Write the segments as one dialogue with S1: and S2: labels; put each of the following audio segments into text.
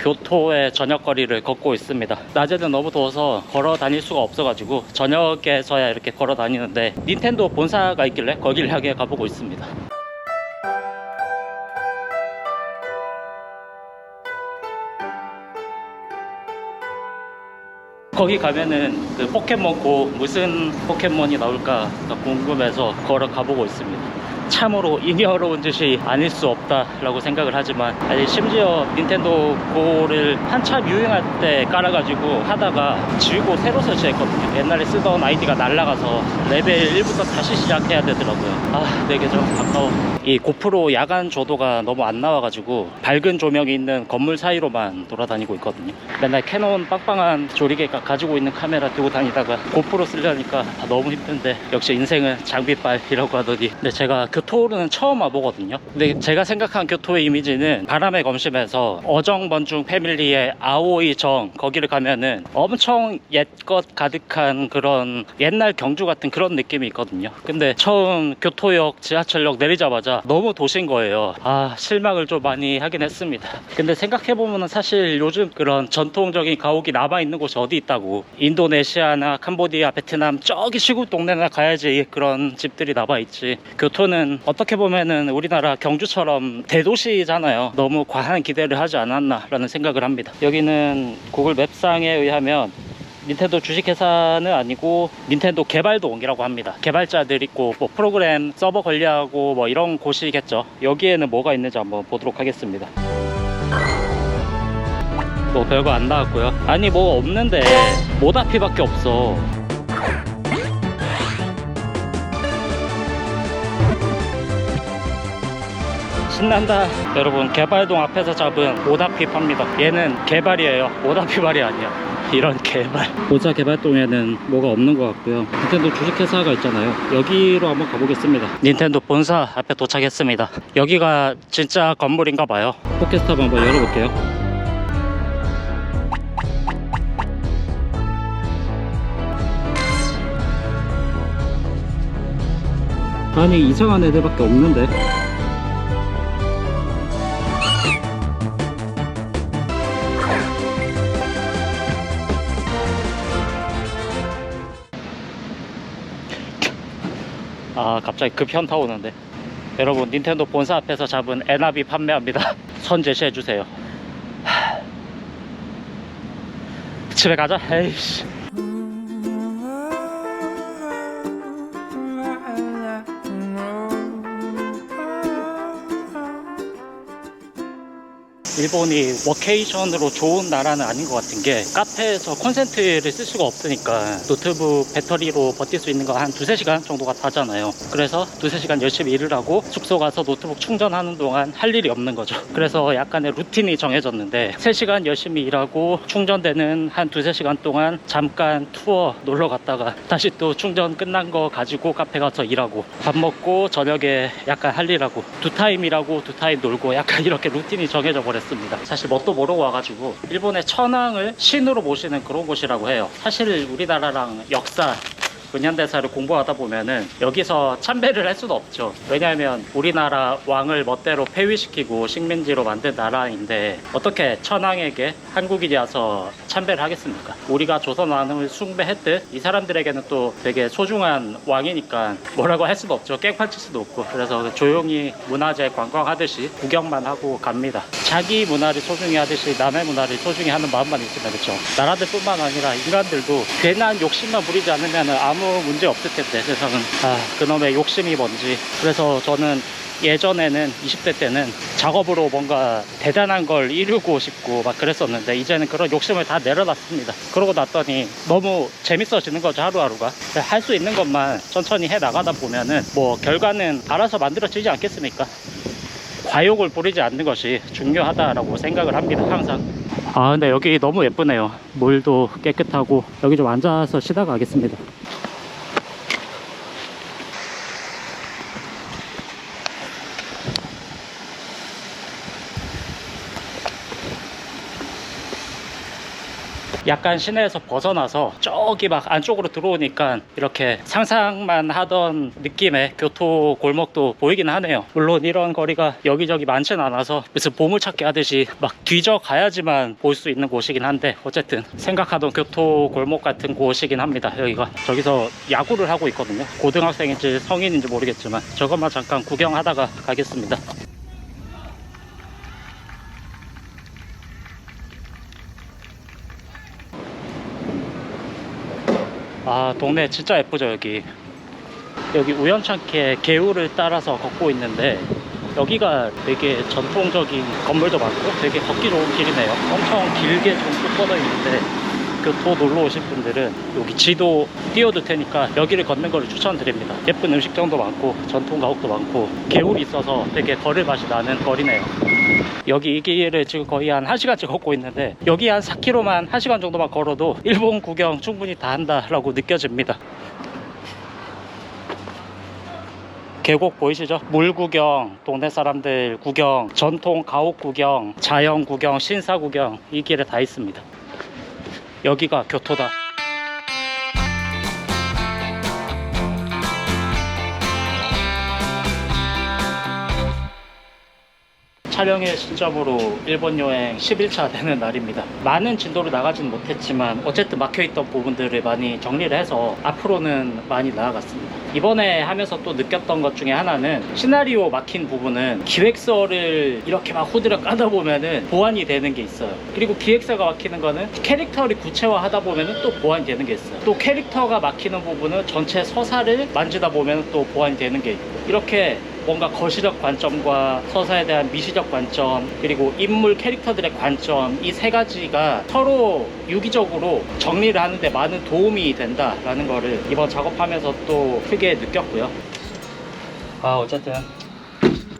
S1: 교토의 저녁거리를 걷고 있습니다. 낮에는 너무 더워서 걸어 다닐 수가 없어가지고 저녁에서야 이렇게 걸어 다니는데 닌텐도 본사가 있길래 거기를 향해 가보고 있습니다. 거기 가면은 그 포켓몬고 무슨 포켓몬이 나올까 궁금해서 걸어 가보고 있습니다. 참으로 잉여로운 짓이 아닐 수 없다라고 생각을 하지만, 아니 심지어 닌텐도 고를 한참 유행할 때 깔아가지고 하다가 지우고 새로 설치했거든요. 옛날에 쓰던 아이디가 날라가서 레벨 1부터 다시 시작해야 되더라고요. 아, 되게 좀 아까워. 이 고프로 야간 조도가 너무 안 나와가지고 밝은 조명이 있는 건물 사이로만 돌아다니고 있거든요. 맨날 캐논 빵빵한 조리개 가지고 있는 카메라 들고 다니다가 고프로 쓰려니까 너무 힘든데, 역시 인생은 장비빨이라고 하더니. 근데 제가 교토는 처음 와보거든요. 근데 제가 생각한 교토의 이미지는 바람의 검심에서 어정번중 패밀리의 아오이정, 거기를 가면은 엄청 옛것 가득한 그런 옛날 경주 같은 그런 느낌이 있거든요. 근데 처음 교토역 지하철역 내리자마자 너무 도시인 거예요. 아, 실망을 좀 많이 하긴 했습니다. 근데 생각해보면 사실 요즘 그런 전통적인 가옥이 남아있는 곳이 어디 있다고. 인도네시아나 캄보디아, 베트남 저기 시골 동네나 가야지 그런 집들이 남아있지. 교토는 어떻게 보면은 우리나라 경주처럼 대도시잖아요. 너무 과한 기대를 하지 않았나 라는 생각을 합니다. 여기는 구글 맵상에 의하면 닌텐도 주식회사는 아니고 닌텐도 개발동이라고 합니다. 개발자들 있고 뭐 프로그램 서버 관리하고 뭐 이런 곳이겠죠. 여기에는 뭐가 있는지 한번 보도록 하겠습니다. 뭐 별거 안 나왔고요. 아니 뭐 없는데 모다피밖에 없어. 신난다. 여러분, 개발동 앞에서 잡은 모다피 팝니다. 얘는 개발이에요. 모다피 발이 아니야. 이런 개발. 보자 개발동에는 뭐가 없는 것 같고요. 닌텐도 주식회사가 있잖아요. 여기로 한번 가보겠습니다. 닌텐도 본사 앞에 도착했습니다. 여기가 진짜 건물인가 봐요. 포켓스탑 한번 열어볼게요. 아니 이상한 애들밖에 없는데. 아, 갑자기 급 현타 오는데. 여러분, 닌텐도 본사 앞에서 잡은 에나비 판매합니다. 선 제시해주세요. 집에 가자. 에이씨. 일본이 워케이션으로 좋은 나라는 아닌 것 같은 게, 카페에서 콘센트를 쓸 수가 없으니까 노트북 배터리로 버틸 수 있는 거 한 두세 시간 정도가 다잖아요. 그래서 두세 시간 열심히 일을 하고 숙소 가서 노트북 충전하는 동안 할 일이 없는 거죠. 그래서 약간의 루틴이 정해졌는데, 3시간 열심히 일하고 충전되는 한 두세 시간 동안 잠깐 투어 놀러 갔다가 다시 또 충전 끝난 거 가지고 카페 가서 일하고, 밥 먹고 저녁에 약간 할 일하고, 두 타임 일하고 두 타임 놀고, 약간 이렇게 루틴이 정해져 버렸어요. 사실 뭣도 모르고 와가지고 일본의 천황을 신으로 모시는 그런 곳이라고 해요. 사실 우리나라랑 역사, 근현대사를 공부하다 보면은 여기서 참배를 할 수는 없죠. 왜냐하면 우리나라 왕을 멋대로 폐위시키고 식민지로 만든 나라인데 어떻게 천황에게 한국인이 와서 참배를 하겠습니까? 우리가 조선 왕을 숭배했듯 이 사람들에게는 또 되게 소중한 왕이니까 뭐라고 할 수도 없죠. 깽판 칠 수도 없고. 그래서 조용히 문화재 관광하듯이 구경만 하고 갑니다. 자기 문화를 소중히 하듯이 남의 문화를 소중히 하는 마음만 있으면, 그렇죠, 나라들뿐만 아니라 인간들도 괜한 욕심만 부리지 않으면 아무 문제 없을 텐데, 세상은. 아, 그놈의 욕심이 뭔지. 그래서 저는 예전에는 20대 때는 작업으로 뭔가 대단한 걸 이루고 싶고 막 그랬었는데, 이제는 그런 욕심을 다 내려놨습니다. 그러고 났더니 너무 재밌어지는 거죠, 하루하루가. 할 수 있는 것만 천천히 해 나가다 보면은 뭐 결과는 알아서 만들어지지 않겠습니까? 과욕을 부리지 않는 것이 중요하다라고 생각을 합니다, 항상. 아, 근데 여기 너무 예쁘네요. 물도 깨끗하고. 여기 좀 앉아서 쉬다 가겠습니다. 약간 시내에서 벗어나서 저기 막 안쪽으로 들어오니까 이렇게 상상만 하던 느낌의 교토 골목도 보이긴 하네요. 물론 이런 거리가 여기저기 많진 않아서 무슨 보물찾기 하듯이 막 뒤져 가야지만 볼 수 있는 곳이긴 한데, 어쨌든 생각하던 교토 골목 같은 곳이긴 합니다. 여기가 저기서 야구를 하고 있거든요. 고등학생인지 성인인지 모르겠지만 저것만 잠깐 구경하다가 가겠습니다. 아, 동네 진짜 예쁘죠. 여기 우연찮게 개울을 따라서 걷고 있는데, 여기가 되게 전통적인 건물도 많고 되게 걷기 좋은 길이네요. 엄청 길게 쭉 뻗어 있는데, 교토 놀러 오실 분들은 여기 지도 띄워둘 테니까 여기를 걷는 걸 추천드립니다. 예쁜 음식점도 많고 전통 가옥도 많고 개울이 있어서 되게 걸을 맛이 나는 거리네요. 여기 이 길을 지금 거의 한 1시간째 걷고 있는데, 여기 한 4km만 1시간 정도만 걸어도 일본 구경 충분히 다 한다라고 느껴집니다. 계곡 보이시죠? 물 구경, 동네 사람들 구경, 전통 가옥 구경, 자연 구경, 신사 구경, 이 길에 다 있습니다. 여기가 교토다. 촬영일 시점으로 일본 여행 10일차 되는 날입니다. 많은 진도를 나가진 못했지만 어쨌든 막혀있던 부분들을 많이 정리를 해서 앞으로는 많이 나아갔습니다. 이번에 하면서 또 느꼈던 것 중에 하나는, 시나리오 막힌 부분은 기획서를 이렇게 막 후드려 까다 보면은 보완이 되는 게 있어요. 그리고 기획서가 막히는 거는 캐릭터를 구체화하다 보면은 또 보완이 되는 게 있어요. 또 캐릭터가 막히는 부분은 전체 서사를 만지다 보면 또 보완이 되는 게 있고, 이렇게 뭔가 거시적 관점과 서사에 대한 미시적 관점, 그리고 인물 캐릭터들의 관점, 이 세 가지가 서로 유기적으로 정리를 하는데 많은 도움이 된다라는 거를 이번 작업하면서 또 크게 느꼈고요. 어쨌든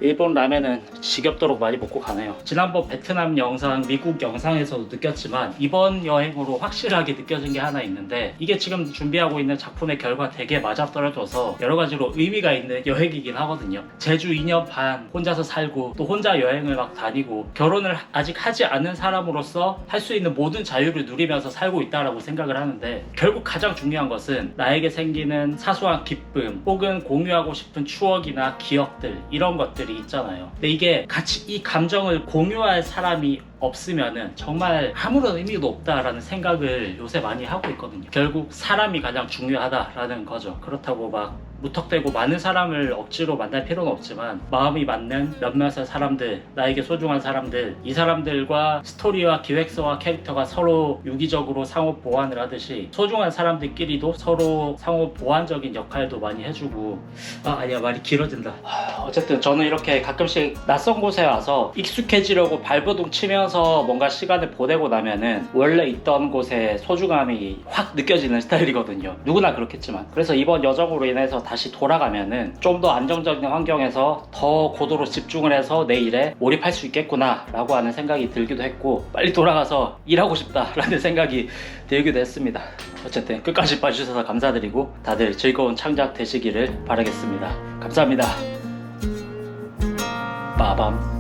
S1: 일본 라면은 지겹도록 많이 먹고 가네요. 지난번 베트남 영상, 미국 영상에서도 느꼈지만 이번 여행으로 확실하게 느껴진 게 하나 있는데, 이게 지금 준비하고 있는 작품의 결과 되게 맞아떨어져서 여러 가지로 의미가 있는 여행이긴 하거든요. 제주 2년 반 혼자서 살고, 또 혼자 여행을 막 다니고, 결혼을 아직 하지 않은 사람으로서 할 수 있는 모든 자유를 누리면서 살고 있다라고 생각을 하는데, 결국 가장 중요한 것은 나에게 생기는 사소한 기쁨, 혹은 공유하고 싶은 추억이나 기억들, 이런 것들이 있잖아요. 근데 이게 같이 이 감정을 공유할 사람이 없으면은 정말 아무런 의미도 없다라는 생각을 요새 많이 하고 있거든요. 결국 사람이 가장 중요하다라는 거죠. 그렇다고 막 무턱대고 많은 사람을 억지로 만날 필요는 없지만, 마음이 맞는 몇몇의 사람들, 나에게 소중한 사람들, 이 사람들과 스토리와 기획서와 캐릭터가 서로 유기적으로 상호 보완을 하듯이, 소중한 사람들끼리도 서로 상호 보완적인 역할도 많이 해주고. 아니야, 말이 길어진다. 어쨌든 저는 이렇게 가끔씩 낯선 곳에 와서 익숙해지려고 발버둥 치면서 뭔가 시간을 보내고 나면은 원래 있던 곳의 소중함이 확 느껴지는 스타일이거든요. 누구나 그렇겠지만. 그래서 이번 여정으로 인해서 다시 돌아가면은 좀 더 안정적인 환경에서 더 고도로 집중을 해서 내 일에 몰입할 수 있겠구나 라고 하는 생각이 들기도 했고, 빨리 돌아가서 일하고 싶다 라는 생각이 들기도 했습니다. 어쨌든 끝까지 봐주셔서 감사드리고, 다들 즐거운 창작 되시기를 바라겠습니다. 감사합니다. 빠밤.